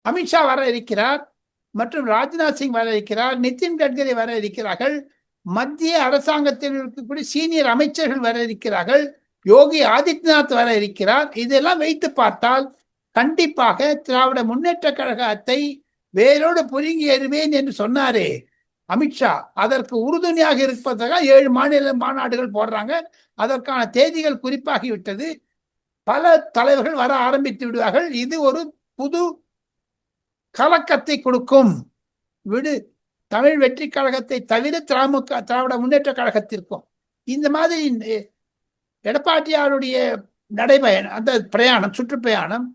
அமித்ஷா வர இருக்கிறார் மற்றும் ராஜ்நாத் சிங் வர இருக்கிறார், நிதின் கட்கரி வர இருக்கிறார்கள், மத்திய அரசாங்கத்தில் இருக்கக்கூடிய சீனியர் அமைச்சர்கள் வர இருக்கிறார்கள், யோகி ஆதித்யநாத் வர இருக்கிறார். இதெல்லாம் வைத்து பார்த்தால் கண்டிப்பாக திராவிட முன்னேற்ற கழகத்தை வேரோடு புரிங்கி எறிவேன் என்று சொன்னாரே அமித்ஷா, அதற்கு உறுதுணையாக இருப்பதாக 7 மாநில மாநாடுகள் போடுறாங்க. அதற்கான தேதிகள் குறிப்பாகிவிட்டது. பல தலைவர்கள் வர ஆரம்பித்து விடுவார்கள். இது ஒரு புது கலக்கத்தை கொடுக்கும். விடு தமிழ் வெற்றி கழகத்தை தவிர திராவிட முன்னேற்ற கழகத்திற்கும் இந்த மாதிரி எடப்பாடியாருடைய நடைபயணம், அந்த பிரயாணம், சுற்றுப்பயணம்,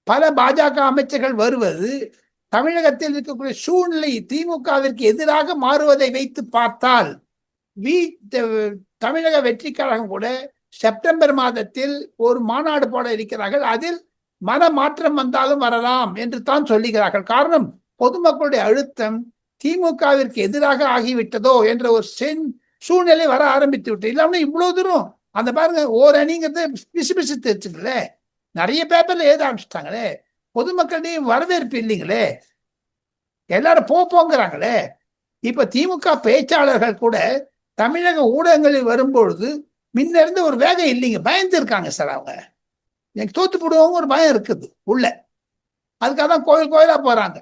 பல பாஜக அமைச்சர்கள் வருவது, தமிழகத்தில் இருக்கக்கூடிய சூழ்நிலை திமுகவிற்கு எதிராக மாறுவதை வைத்து பார்த்தால் தமிழக வெற்றி கழகம் கூட செப்டம்பர் மாதத்தில் ஒரு மாநாடு போட இருக்கிறார்கள். அதில் மன மாற்றம் வந்தாலும் வரலாம் என்று தான் சொல்லுகிறார்கள். காரணம், பொதுமக்களுடைய அழுத்தம் திமுகவிற்கு எதிராக ஆகிவிட்டதோ என்ற ஒரு சூழ்நிலை வர ஆரம்பித்து விட்டு. இல்லாம இவ்வளவு தூரம் அந்த பாருங்க, ஓர் அணிங்கிறத பிசு பிசு தெரிச்சுங்களே, நிறைய பேப்பர்ல எழுத ஆரம்பிச்சிட்டாங்களே, பொதுமக்களுடைய வரவேற்பு இல்லைங்களே, எல்லாரும் போங்கிறாங்களே. இப்ப திமுக பேச்சாளர்கள் கூட தமிழக ஊடகங்களில் வரும்பொழுது முன்ன இருந்து ஒரு வேகம் இல்லைங்க, பயந்து இருக்காங்க சார். அவங்க எனக்கு தோத்து போடுவாங்க ஒரு பயம் இருக்குது உள்ள. அதுக்காக தான் கோயில் கோயிலா போறாங்க.